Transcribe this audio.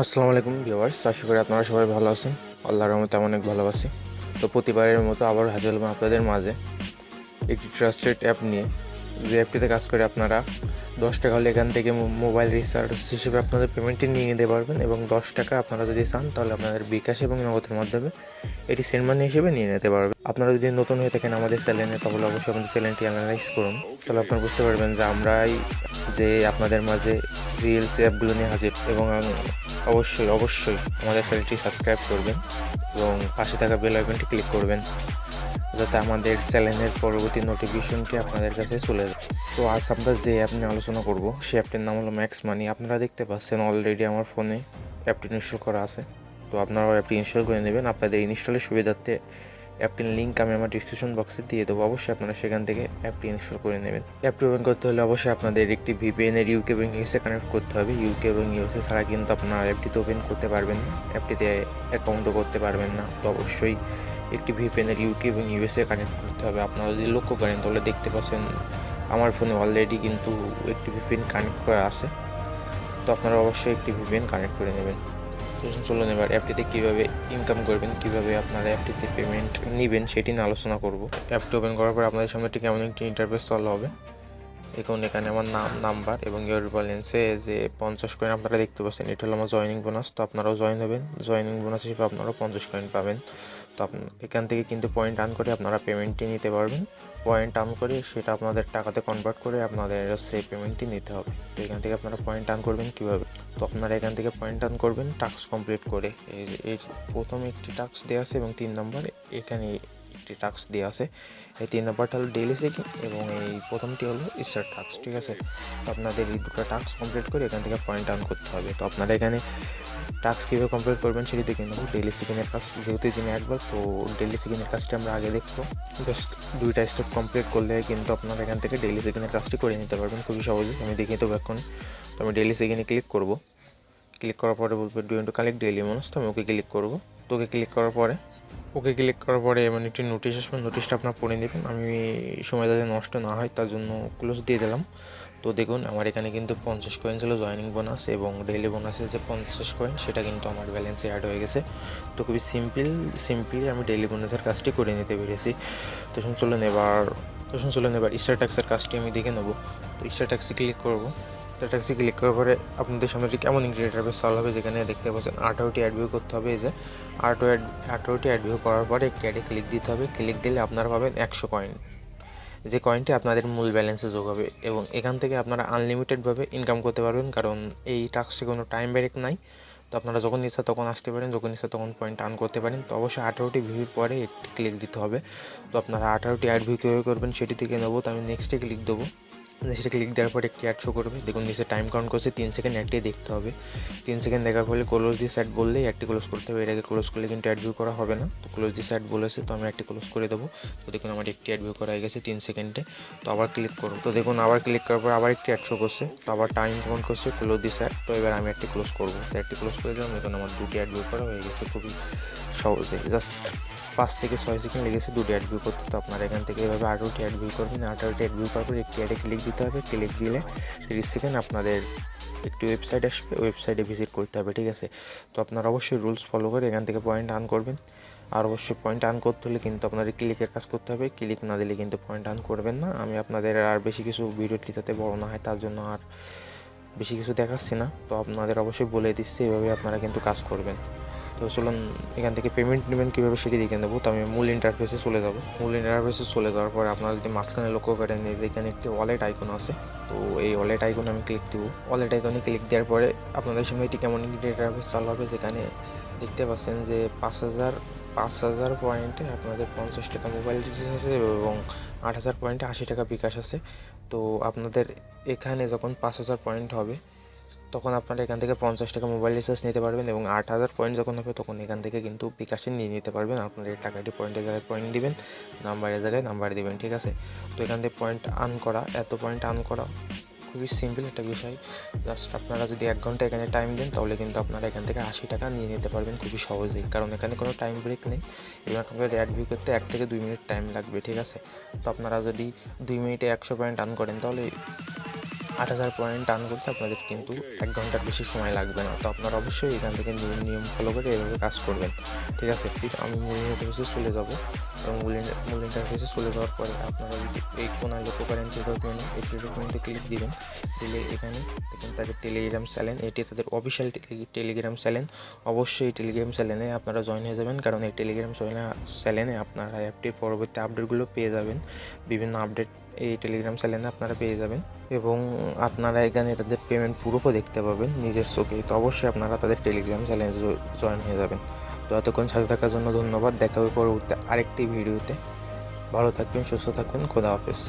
আসসালামু আলাইকুম ভিউয়ার্স, আশা করি আপনারা সবাই ভালো আছেন। আল্লাহর রহমতে আমি অনেক ভালো আছি। তো প্রতিবারের মতো আবার হাজির হলাম আপনাদের মাঝে একটি ট্রাস্টেড অ্যাপ নিয়ে। যে অ্যাপটিতে কাজ করে আপনারা 10 টাকা হলে এখান থেকে মোবাইল রিচার্জ হিসেবে আপনাদের পেমেন্টটি নিয়ে নিতে পারবেন, এবং 10 টাকা আপনারা যদি চান তাহলে আপনাদের বিকাশ এবং নগদের মাধ্যমে এটি সেন্ড মানি হিসেবে নিয়ে নিতে পারবেন। আপনারা যদি নতুন হয়ে থাকেন আমাদের চ্যানেলে, তাহলে অবশ্যই আমাদের চ্যানেলটি অ্যানালাইজ করুন। তাহলে আপনারা বুঝতে পারবেন যে আমরাই যে আপনাদের মাঝে রিলস অ্যাপগুলো নিয়ে হাজির। এবং অবশ্যই আমাদের চ্যানেলটি সাবস্ক্রাইব করবেন এবং পাশে থাকা বেল আইকনটি ক্লিক করবেন, যাতে আমাদের চ্যানেলের পরবর্তী নোটিফিকেশনটি আপনাদের কাছে চলে যায়। তো আজ আমরা যে অ্যাপ নিয়ে আলোচনা করব সেই অ্যাপটির নাম হলো ম্যাক্স মানি। আপনারা দেখতে পাচ্ছেন অলরেডি আমার ফোনে অ্যাপটি ইনস্টল করা আছে। তো আপনারা অ্যাপটি ইনস্টল করে নেবেন। আপনাদের ইনস্টলের সুবিধার্থে অ্যাপটির লিঙ্ক আমি আমার ডিসক্রিপশন বক্সে দিয়ে দেবো, অবশ্যই আপনারা সেখান থেকে অ্যাপটি ইনস্টল করে নেবেন। অ্যাপটি ওপেন করতে হলে অবশ্যই আপনাদের একটি ভিপিএনের ইউকে এবং ইউএসএ কানেক্ট করতে হবে। ইউকে এবং ইউএসএ ছাড়া কিন্তু আপনারা অ্যাপটিতে ওপেন করতে পারবেন না, অ্যাপটিতে অ্যাকাউন্টও করতে পারবেন না। তো অবশ্যই একটি ভিপিএনের ইউকে এবং ইউএসএ কানেক্ট করতে হবে। আপনারা যদি লক্ষ্য করেন তাহলে দেখতে পাচ্ছেন আমার ফোনে অলরেডি কিন্তু একটি ভিপিএন কানেক্ট করা আছে। তো আপনারা অবশ্যই একটি ভিপিএন কানেক্ট করে নেবেন। তো চলুন এবার অ্যাপটিতে কীভাবে ইনকাম করবেন, কীভাবে আপনারা অ্যাপটিতে পেমেন্ট নেবেন সেটি নিয়ে আলোচনা করব। অ্যাপটি ওপেন করার পর আপনাদের সামনে ঠিক এমন একটি ইন্টারফেস চালু হবে। দেখুন এখানে আমার নাম, নাম্বার এবং ইয়ার ব্যালেন্সে যে 50 কয়েন আপনারা দেখতে পাচ্ছেন, এটা হলো আমার জয়েনিং বোনাস। তো আপনারাও জয়েন হবেন, জয়েনিং বোনাস হিসেবে আপনারাও 50 কয়েন পাবেন। তো এখান থেকে কিন্তু পয়েন্ট আর্ন করে আপনারা পেমেন্টটি নিতে পারবেন। পয়েন্ট আর্ন করে সেটা আপনাদের টাকাতে কনভার্ট করে আপনাদের সেই পেমেন্টটি নিতে হবে। তো এখান থেকে আপনারা পয়েন্ট আর্ন করবেন কীভাবে? তো আপনারা এখান থেকে পয়েন্ট আর্ন করবেন টাস্ক কমপ্লিট করে। এই প্রথমে একটি টাস্ক দেওয়া আছে এবং 3 নম্বর এখানে একটি টাস্ক দেওয়া আছে। এই 3 নম্বরটা হলো ডেইলি চেকিং এবং এই প্রথমটি হলো স্টার টাস্ক, ঠিক আছে? তো আপনাদের এই দুটো টাস্ক কমপ্লিট করে এখান থেকে পয়েন্ট আর্ন করতে হবে। তো আপনারা এখানে টাস্ক কীভাবে কমপ্লিট করবেন সেটি দেখে নেব। ডেইলি চেকিংয়ের কাজ যেহেতু দিনে একবার, তো ডেইলি চেকিংয়ের কাজটি আমরা আগে দেখবো। জাস্ট 2টা স্টেপ কমপ্লিট করলে কিন্তু আপনারা এখান থেকে ডেইলি চেকিংয়ের কাজটি করে নিতে পারবেন খুবই সহজে। আমি দেখিয়ে দেবো এখন। তো আমি ডেইলি চেকিংয়ে ক্লিক করব। ক্লিক করার পরে বলবে do you want to collect daily bonus. তো আমি ওকে ক্লিক করব। তো ওকে ক্লিক করার পরে এমন একটি নোটিশ আসবে, নোটিশটা আপনার পড়ে নেবেন। আমি সময় যাতে নষ্ট না হয় তার জন্য ক্লোজ দিয়ে দিলাম। তো দেখুন আমার এখানে কিন্তু 50 কয়েন ছিল জয়েনিং বোনাস, এবং ডেইলি বোনাসের যে 50 কয়েন সেটা কিন্তু আমার ব্যালেন্সে অ্যাড হয়ে গেছে। তো খুবই সিম্পলি আমি ডেইলি বোনাসের কাজটি করে নিতে পেরেছি। তো চলুন এবার স্টার ট্যাক্সের কাজটি আমি দেখে নেব। তো স্টার ট্যাক্সে ক্লিক করব। স্টার ট্যাক্সে ক্লিক করার পরে আপনাদের সামনে ঠিক কেমন ইন্টারফেস চালু হবে, যেখানে দেখতে পাচ্ছেন 18টি অ্যাড ভিউ করতে হবে। এই যে 18টি অ্যাড ভিউ করার পরে একটি অ্যাডে ক্লিক দিতে হবে। ক্লিক দিলে আপনারা পাবেন 100 কয়েন, যে কয়েনটি আপনাদের মূল ব্যালেন্সে যোগ হবে, এবং এখান থেকে আপনারা আনলিমিটেডভাবে ইনকাম করতে পারবেন, কারণ এই টাস্কে কোনো টাইম ব্রেক নাই। তো আপনারা যখন ইচ্ছা তখন আসতে পারেন, যখন ইচ্ছা তখন পয়েন্ট আর্ন করতে পারেন। তো অবশ্যই 18টি ভিউর পরে একটি ক্লিক দিতে হবে। তো আপনারা 18টি অ্যাড ভিউ কীভাবে করবেন সেটি থেকে নেবো। তো আমি নেক্সটে ক্লিক দেবো। নেক্সটে ক্লিক দেওয়ার পর একটি অ্যাড শো করবে। দেখুন নিচে টাইম কাউন্ট করছে 3 সেকেন্ড, অ্যাডটি দেখতে হবে। 3 সেকেন্ড দেখার ফলে ক্লোজ দিস অ্যাড বললেই অ্যাডটি ক্লোজ করতে হবে। এর আগে ক্লোজ করলে কিন্তু অ্যাড ভিউ করা হবে না। তো ক্লোজ দিস অ্যাড বলেছে, তো আমি অ্যাডটি ক্লোজ করে দেবো। তো দেখুন আমার একটি অ্যাড ভিউ করা হয়ে গেছে 3 সেকেন্ডে। তো আবার ক্লিক করব। তো দেখুন আবার ক্লিক করার পর আবার একটি অ্যাড শো করছে। তো আবার টাইম কাউন্ট করছে ক্লোজ দিস অ্যাড। তো এবার আমি অ্যাডটি ক্লোজ করবো। তো অ্যাডটি ক্লোজ করে দিলাম। দেখুন আমার 2টি অ্যাড ভিউ করা হয়ে গেছে খুবই সহজে। জাস্ট 5 থেকে 6 সেকেন্ড লেগেছে 2টি অ্যাড ভিউ করতে। তো আপনারা এখান থেকে এভাবে 18টি অ্যাড ভিউ করবেন। 18টি অ্যাড ভিউ করার পর একটি অ্যাডে ক্লিক দিতে হবে। ক্লিক দিলে 30 সেকেন্ড আপনাদের একটি ওয়েবসাইট আসবে, ওয়েবসাইটে ভিজিট করতে হবে, ঠিক আছে? তো আপনারা অবশ্যই রুলস ফলো করে এখান থেকে পয়েন্ট আর্ন করবেন। আর অবশ্যই পয়েন্ট আর্ন করতে হলে কিন্তু আপনাদের ক্লিকের কাজ করতে হবে। ক্লিক না দিলে কিন্তু পয়েন্ট আর্ন করবেন না। আমি আপনাদের আর বেশি কিছু ভিডিওটি যাতে বড় না হয় তার জন্য আর বেশি কিছু দেখাচ্ছি না। তো আপনাদের অবশ্যই বলে দিচ্ছি, এভাবে আপনারা কিন্তু কাজ করবেন। তো চলুন এখান থেকে পেমেন্ট নেবেন কীভাবে সেটি দেখে নেবো। তো আমি মূল ইন্টারফেসে চলে যাব। মূল ইন্টারফেসে চলে যাওয়ার পরে আপনারা যদি মাঝখানে লক্ষ্য করেন যে এখানে একটি ওয়ালেট আইকন আছে। তো এই ওয়ালেট আইকনে আমি ক্লিক দেবো। ওয়ালেট আইকনে ক্লিক দেওয়ার পরে আপনাদের সামনে এটি কেমন ইন্টারফেস চালু হবে, যেখানে দেখতে পাচ্ছেন যে 5,000 পয়েন্টে আপনাদের 50 টাকা মোবাইল রিচার্জ আছে এবং 8,000 পয়েন্টে 80 টাকা বিকাশ আছে। তো আপনাদের এখানে যখন 5,000 পয়েন্ট হবে তখন আপনারা এখান থেকে 50 টাকা মোবাইল রিচার্জ নিতে পারবেন, এবং 8,000 পয়েন্ট যখন হবে তখন এখান থেকে কিন্তু বিকাশে নিয়ে নিতে পারবেন। আপনাদের টাকাটি পয়েন্টের জায়গায় পয়েন্ট দিবেন, নাম্বারের জায়গায় নাম্বার দিবেন, ঠিক আছে? তো এখান থেকে পয়েন্ট আর্ন করা, এত পয়েন্ট আর্ন করা খুবই সিম্পল একটা বিষয়। জাস্ট আপনারা যদি 1 ঘন্টা এখানে টাইম দেন তাহলে কিন্তু আপনারা এখান থেকে 80 টাকা নিয়ে নিতে পারবেন খুবই সহজেই, কারণ এখানে কোনো টাইম ব্রেক নেই। এবং আপনাদের অ্যাড ভিউ করতে 1 থেকে 2 মিনিট টাইম লাগবে, ঠিক আছে? তো আপনারা যদি 2 মিনিটে 100 পয়েন্ট আর্ন করেন তাহলে 8,000 পয়েন্ট আর্ন করতে আপনাদের কিন্তু 1 ঘন্টার বেশি সময় লাগবে না। তো আপনারা অবশ্যই এখান থেকে নিয়ম ফলো করে এভাবে কাজ করবেন, ঠিক আছে? আমি মূল ইন্টারফেসে চলে যাব এবং মূল ইন্টারফেসে চলে যাওয়ার পরে আপনারা যদি এই কোনায় লক্ষ্য করেন ট্রেড মেনু, এই ট্রেড মেনুতে ক্লিক দিবেন। দিলে এখানে দেখেন তাদের টেলিগ্রাম চ্যানেল, এটি তাদের অফিসিয়াল টেলিগ্রাম চ্যানেল। অবশ্যই এই টেলিগ্রাম চ্যানেলে আপনারা জয়েন হয়ে যাবেন, কারণ এই টেলিগ্রাম চ্যানেলে আপনারা অ্যাপটির পরবর্তী আপডেটগুলো পেয়ে যাবেন। বিভিন্ন আপডেট এই টেলিগ্রাম চ্যানেলে আপনারা পেয়ে যাবেন এবং আপনারা এখানে তাদের পেমেন্ট প্রুফও দেখতে পাবেন নিজের চোখে। তো অবশ্যই আপনারা তাদের টেলিগ্রাম চ্যানেলে জয়েন হয়ে যাবেন। তো এতক্ষণ সাথে থাকার জন্য ধন্যবাদ। দেখা হবে পরবর্তী আরেকটি ভিডিওতে। ভালো থাকবেন, সুস্থ থাকবেন, খোদা হাফেজ।